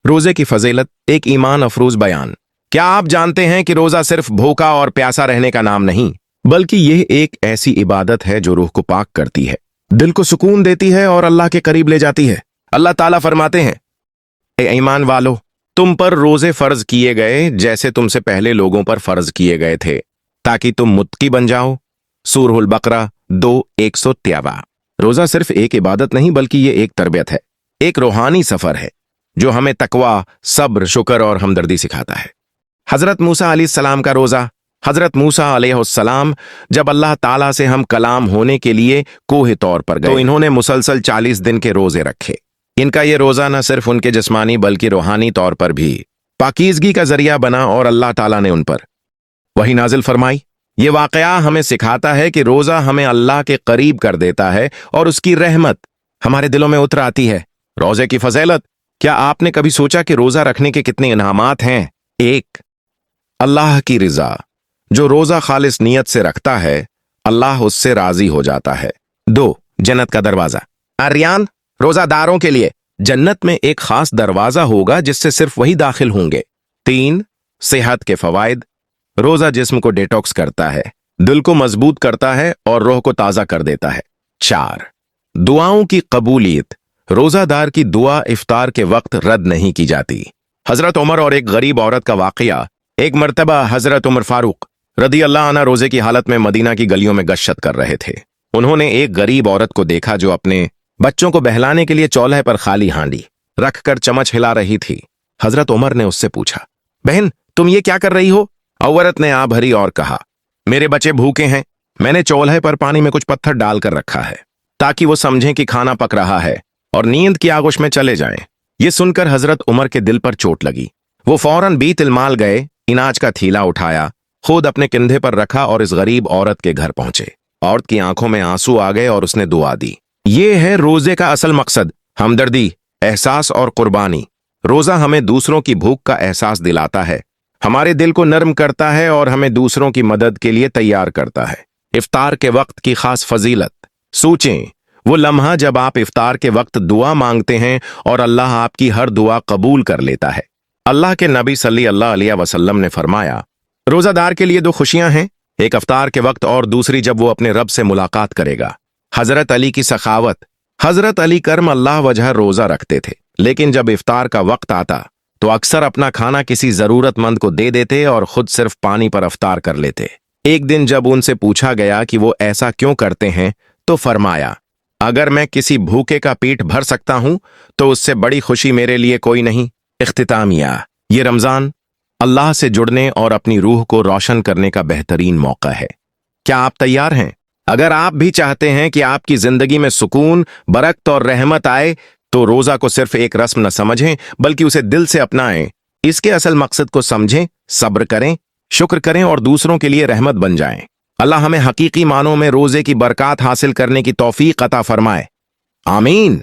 रोजे की फजीलत, एक ईमान अफरोज बयान। क्या आप जानते हैं कि रोजा सिर्फ भूखा और प्यासा रहने का नाम नहीं, बल्कि यह एक ऐसी इबादत है जो रूह को पाक करती है, दिल को सुकून देती है और अल्लाह के करीब ले जाती है। अल्लाह ताला फरमाते हैं, ए ईमान वालो, तुम पर रोजे फर्ज किए गए जैसे तुमसे पहले लोगों पर फर्ज किए गए थे, ताकि तुम मुत्की बन जाओ। सूरह बकरा 2:153। रोजा सिर्फ एक इबादत नहीं, बल्कि ये एक तरबियत है, एक रूहानी सफर है जो हमें तकवा, सब्र, शुक्र और हमदर्दी सिखाता है। हजरत मूसा अलैहिस्सलाम का रोजा। हजरत मूसा अलैहिस्सलाम जब अल्लाह ताला से हम कलाम होने के लिए कोहे तौर पर गए तो इन्होंने मुसलसल 40 दिन के रोजे रखे। इनका ये रोजा न सिर्फ उनके जिस्मानी बल्कि रूहानी तौर पर भी पाकीज़गी का जरिया बना और अल्लाह ताला ने उन पर वही नाजिल फरमाई। ये वाकया हमें सिखाता है कि रोजा हमें अल्लाह के करीब कर देता है और उसकी रहमत हमारे दिलों में उतर आती है। रोजे की फजीलत। क्या आपने कभी सोचा कि रोजा रखने के कितने इनामात हैं? 1, अल्लाह की रिजा। जो रोजा खालिस नियत से रखता है, अल्लाह उससे राजी हो जाता है। 2, जन्नत का दरवाजा। आर्यान, रोजादारों के लिए जन्नत में एक खास दरवाजा होगा जिससे सिर्फ वही दाखिल होंगे। 3, सेहत के फवाइद। रोजा जिस्म को डिटॉक्स करता है, दिल को मजबूत करता है और रूह को ताजा कर देता है। 4, दुआओं की कबूलियत। रोजादार की दुआ इफ्तार के वक्त रद्द नहीं की जाती। हजरत उमर और एक गरीब औरत का वाकया। एक मर्तबा हजरत उमर फारूक रदी अल्लाह अन्हु रोजे की हालत में मदीना की गलियों में गश्त कर रहे थे। उन्होंने एक गरीब औरत को देखा जो अपने बच्चों को बहलाने के लिए चौल्हे पर खाली हांडी रखकर चम्मच हिला रही थी। हजरत उमर ने उससे पूछा, बहन तुम ये क्या कर रही हो? औरत ने आ भरी और कहा, मेरे बच्चे भूखे हैं, मैंने चौल्हे पर पानी में कुछ पत्थर डालकर रखा है ताकि वो समझें कि खाना पक रहा है और नींद की आगोश में चले जाएं। ये सुनकर हजरत उमर के दिल पर चोट लगी। वो फौरन बीतुल माल गए, इनाज का थैला उठाया, खुद अपने कंधे पर रखा और इस गरीब औरत के घर पहुंचे। औरत की आंखों में आंसू आ गए और उसने दुआ दी। ये है रोजे का असल मकसद, हमदर्दी, एहसास और कुर्बानी। रोजा हमें दूसरों की भूख का एहसास दिलाता है, हमारे दिल को नर्म करता है और हमें दूसरों की मदद के लिए तैयार करता है। इफ्तार के वक्त की खास फजीलत। सोचें, वो लम्हा जब आप इफ्तार के वक्त दुआ मांगते हैं और अल्लाह आपकी हर दुआ कबूल कर लेता है। अल्लाह के नबी सल्लल्लाहु अलैहि वसल्लम ने फरमाया, रोजादार के लिए 2 खुशियां हैं, एक इफ्तार के वक्त और दूसरी जब वो अपने रब से मुलाकात करेगा। हजरत अली की सखावत। हजरत अली कर्म अल्लाह वजह रोजा रखते थे, लेकिन जब इफ्तार का वक्त आता तो अक्सर अपना खाना किसी जरूरतमंद को दे देते और खुद सिर्फ पानी पर इफ्तार कर लेते। एक दिन जब उनसे पूछा गया कि वो ऐसा क्यों करते हैं तो फरमाया, अगर मैं किसी भूखे का पेट भर सकता हूं तो उससे बड़ी खुशी मेरे लिए कोई नहीं। इख्तितामिया। ये रमजान अल्लाह से जुड़ने और अपनी रूह को रोशन करने का बेहतरीन मौका है। क्या आप तैयार हैं? अगर आप भी चाहते हैं कि आपकी जिंदगी में सुकून, बरकत और रहमत आए तो रोजा को सिर्फ एक रस्म न समझें, बल्कि उसे दिल से अपनाएं। इसके असल मकसद को समझें, सब्र करें, शुक्र करें और दूसरों के लिए रहमत बन जाएं। अल्लाह हमें हकीकी मानों में रोजे की बरकत हासिल करने की तौफीक अता फरमाए। आमीन।